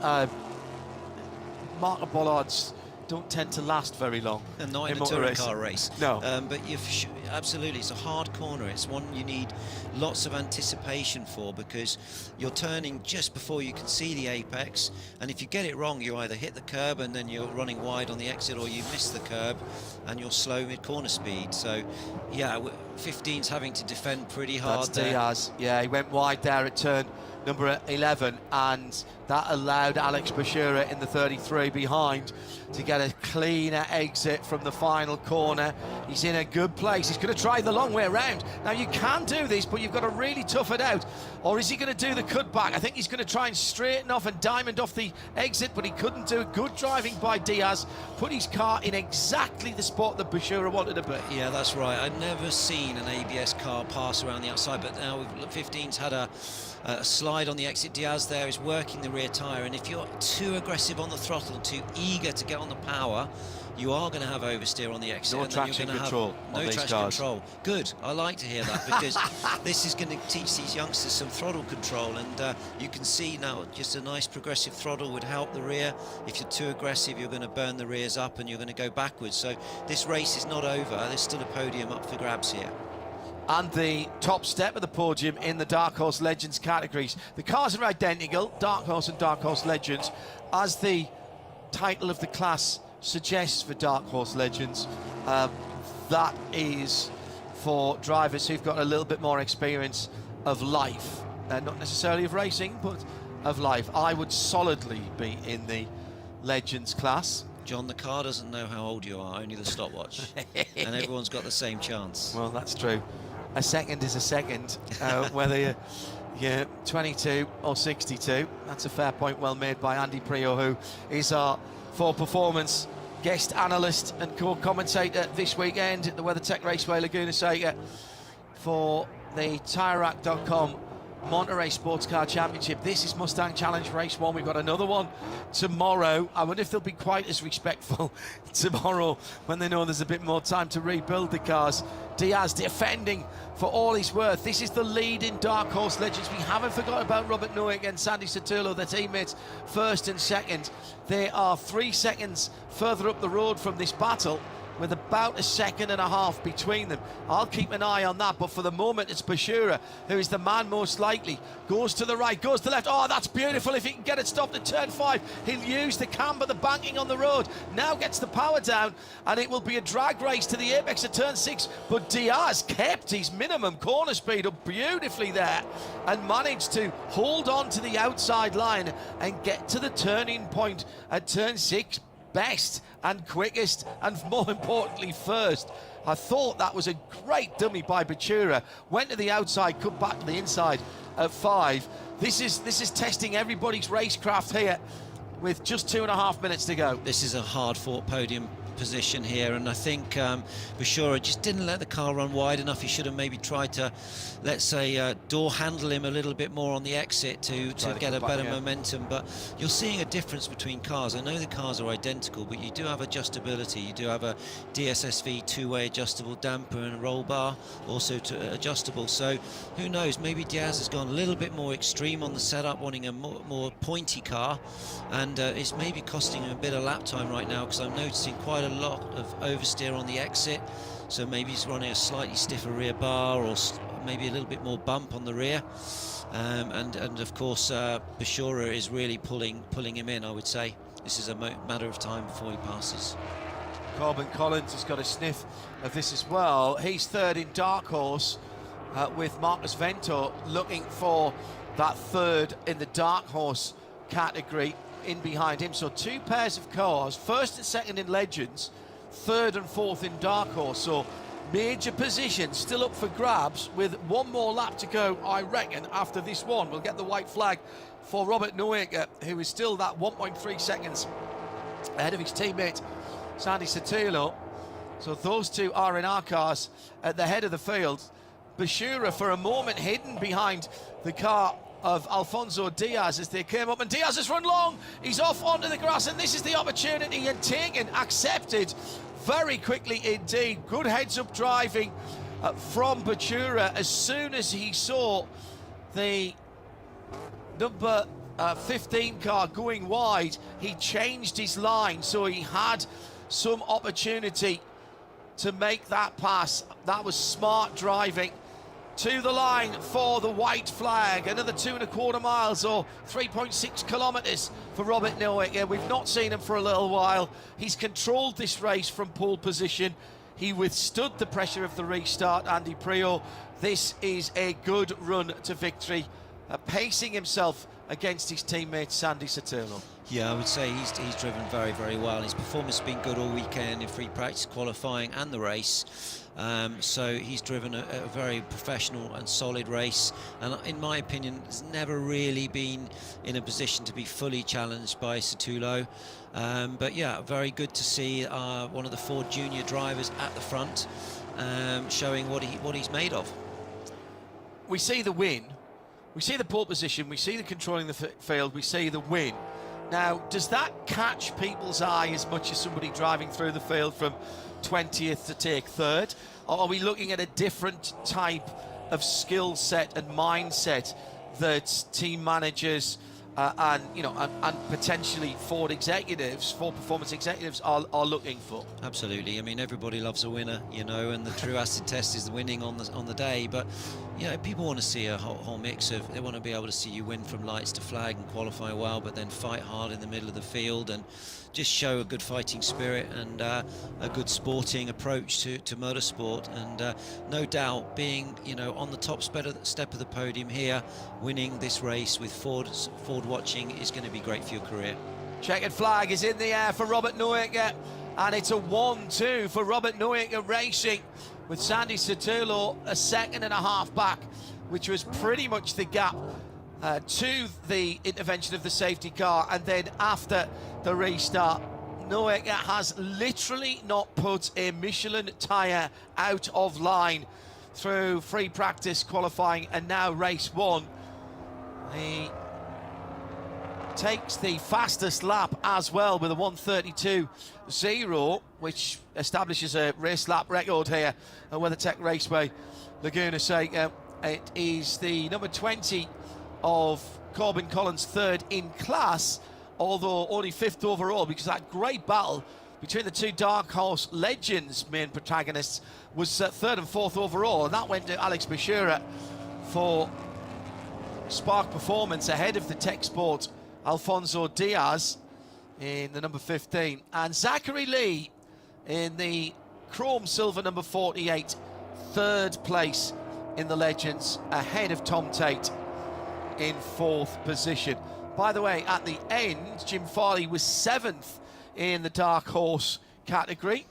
Marker bollards don't tend to last very long. And not in a touring car race. No. But absolutely, it's a hard corner. It's one you need lots of anticipation for, because you're turning just before you can see the apex, and if you get it wrong, you either hit the curb and then you're running wide on the exit, or you miss the curb and you're slow mid-corner speed. So, yeah, 15's having to defend pretty hard. That's Diaz. Yeah, he went wide there at turn number 11, and that allowed Alex Bashura in the 33 behind to get a cleaner exit from the final corner. He's in a good place. He's going to try the long way around. Now, you can do this, but you've got to really tough it out. Or is he going to do the cutback? I think he's going to try and straighten off and diamond off the exit, but he couldn't do it. Good driving by Diaz. Put his car in exactly the spot that Bashura wanted to be. Yeah, that's right. I've never seen an ABS car pass around the outside, but now 15's had a slide on the exit. Diaz there is working the rear tyre, and if you're too aggressive on the throttle and too eager to get on the power, you are going to have oversteer on the exit. No traction control on these cars. No traction control. Good. I like to hear that, because this is going to teach these youngsters some throttle control, and you can see now just a nice progressive throttle would help the rear. If you're too aggressive, you're going to burn the rears up and you're going to go backwards. So this race is not over. There's still a podium up for grabs here. And the top step of the podium in the Dark Horse Legends categories. The cars are identical, Dark Horse and Dark Horse Legends, as the title of the class suggests for Dark Horse Legends. That is for drivers who've got a little bit more experience of life, not necessarily of racing, but of life. I would solidly be in the Legends class. John, the car doesn't know how old you are, only the stopwatch. And everyone's got the same chance. Well, that's true. A second is a second, whether you're 22 or 62. That's a fair point well made by Andy Prio, who is our For Performance guest analyst and co-commentator this weekend at the WeatherTech Raceway Laguna Seca for the TireRack.com Monterey Sports Car Championship. This is Mustang Challenge Race 1. We've got another one tomorrow. I wonder if they'll be quite as respectful tomorrow when they know there's a bit more time to rebuild the cars. Diaz defending for all he's worth. This is the lead in Dark Horse Legends. We haven't forgot about Robert Nowick and Sandy Saturlo, their teammates, first and second. They are 3 seconds further up the road from this battle, with about a second and a half between them. I'll keep an eye on that, but for the moment it's Bashura who is the man most likely. Goes to the right, goes to the left. Oh, that's beautiful. If he can get it stopped at turn 5, he'll use the camber, the banking on the road. Now gets the power down, and it will be a drag race to the apex at turn 6, but Diaz kept his minimum corner speed up beautifully there and managed to hold on to the outside line and get to the turning point at turn 6 best and quickest, and more importantly first. I thought that was a great dummy by Bachura. Went to the outside, cut back to the inside at 5. This is testing everybody's racecraft here with just 2.5 minutes to go. This is a hard-fought podium position here, and I think Bashura just didn't let the car run wide enough. He should have maybe tried to, let's say, door handle him a little bit more on the exit to get a better momentum. But you're seeing a difference between cars. I know the cars are identical, but you do have adjustability. You do have a DSSV two-way adjustable damper and a roll bar, also adjustable. So who knows, maybe Diaz has gone a little bit more extreme on the setup, wanting a more pointy car, and it's maybe costing him a bit of lap time right now, because I'm noticing quite a lot of oversteer on the exit. So maybe he's running a slightly stiffer rear bar, or maybe a little bit more bump on the rear, and of course Bashura is really pulling him in. I would say this is a matter of time before he passes. Corbin Collins has got a sniff of this as well. He's third in Dark Horse, with Marcus Vento looking for that third in the Dark Horse category in behind him. So 2 pairs of cars, first and second in Legends, third and fourth in Dark Horse. So major positions still up for grabs, with 1 more lap to go, I reckon. After this one, we'll get the white flag for Robert Nowick, who is still that 1.3 seconds ahead of his teammate Sandy Saturlo. So those two are in our cars at the head of the field. Bashura for a moment hidden behind the car of Alfonso Diaz as they came up, and Diaz has run long. He's off onto the grass, and this is the opportunity, and taken, accepted very quickly indeed. Good heads-up driving from Bashura. As soon as he saw the number 15 car going wide, he changed his line, so he had some opportunity to make that pass. That was smart driving. To the line for the white flag. Another 2.25 miles or 3.6 kilometres for Robert Nowick. We've not seen him for a little while. He's controlled this race from pole position. He withstood the pressure of the restart, Andy Priaulx. This is a good run to victory, pacing himself against his teammate Sandy Saturno. Yeah, I would say he's driven very, very well. His performance has been good all weekend in free practice qualifying and the race. So he's driven a very professional and solid race, and in my opinion has never really been in a position to be fully challenged by Saturno. But yeah, very good to see one of the Ford Junior drivers at the front, showing what he's made of. We see the win, we see the pole position, we see the controlling the field, we see the win. Now, does that catch people's eye as much as somebody driving through the field from 20th to take third? Or are we looking at a different type of skill set and mindset that team managers and potentially Ford executives, Ford performance executives are looking for? Absolutely. I mean, everybody loves a winner, and the true acid test is the winning on the day. But people want to see a whole mix of. They want to be able to see you win from lights to flag and qualify well, but then fight hard in the middle of the field and just show a good fighting spirit and a good sporting approach to motorsport. And no doubt, being on the top step of the podium here, winning this race with Ford watching is going to be great for your career. Checkered flag is in the air for Robert Nowick, and it's a 1-2 for Robert Nowick Racing, with Sandy Saturno a second and a half back, which was pretty much the gap to the intervention of the safety car. And then after the restart, Nowick has literally not put a Michelin tyre out of line through free practice qualifying and now race one. He takes the fastest lap as well with a 1:32.0, which establishes a race lap record here at WeatherTech Raceway Laguna Seca. It is the number 20 of Corbin Collins, third in class, although only fifth overall, because that great battle between the two Dark Horse Legends main protagonists was third and fourth overall, and that went to Alex Bashura for Spark Performance ahead of the Tech Sport Alfonso Diaz in the number 15, and Zachary Lee in the Chrome Silver number 48, third place in the Legends, ahead of Tom Tate in fourth position. By the way, at the end, Jim Farley was seventh in the Dark Horse category,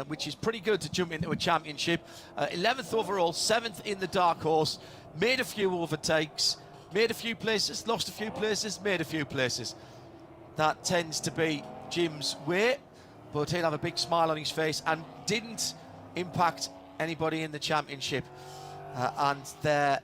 which is pretty good to jump into a championship. 11th overall, 7th in the Dark Horse, made a few overtakes, made a few places, lost a few places, made a few places. That tends to be Jim's way, but he'll have a big smile on his face, and didn't impact anybody in the championship and their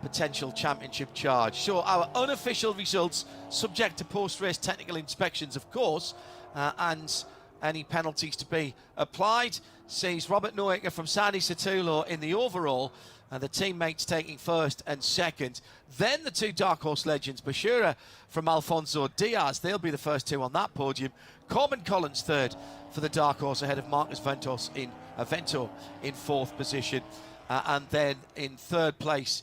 potential championship charge. So our unofficial results, subject to post-race technical inspections, of course, and any penalties to be applied, sees Robert Nowick from Sandy Saturno in the overall, and the teammates taking first and second. Then the two Dark Horse Legends, Bashura from Alfonso Diaz, they'll be the first two on that podium. Corbin Collins third for the Dark Horse, ahead of Marcus Vento in fourth position. And then in third place,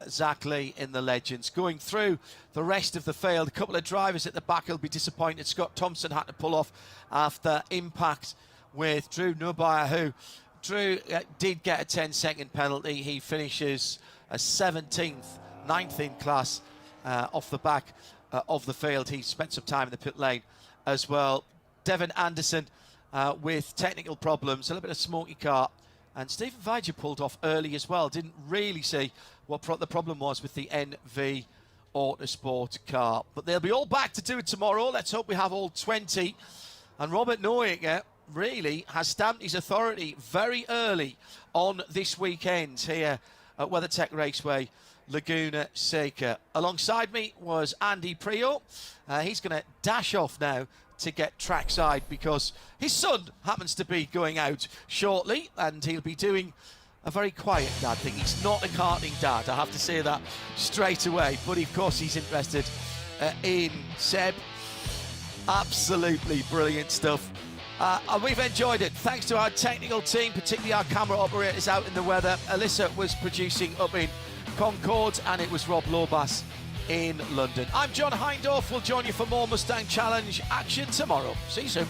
Zach Lee in the Legends. Going through the rest of the field, a couple of drivers at the back will be disappointed. Scott Thompson had to pull off after impact with Drew Nubaya, who Drew did get a 10-second penalty. He finishes a 17th, 9th in class off the back of the field. He spent some time in the pit lane as well. Devin Anderson with technical problems, a little bit of smoky car. And Stephen Viger pulled off early as well. Didn't really see what the problem was with the NV Autosport car. But they'll be all back to do it tomorrow. Let's hope we have all 20. And Robert Nowick really has stamped his authority very early on this weekend here at WeatherTech Raceway Laguna Seca. Alongside me was Andy Prior. He's going to dash off now to get trackside because his son happens to be going out shortly, and he'll be doing a very quiet dad thing. He's not a karting dad, I have to say that straight away, but of course he's interested in Seb. Absolutely brilliant stuff. And we've enjoyed it. Thanks to our technical team, particularly our camera operators out in the weather. Alyssa was producing up in Concord, and it was Rob Lawbass in London. I'm John Hindorf. We'll join you for more Mustang Challenge action tomorrow. See you soon.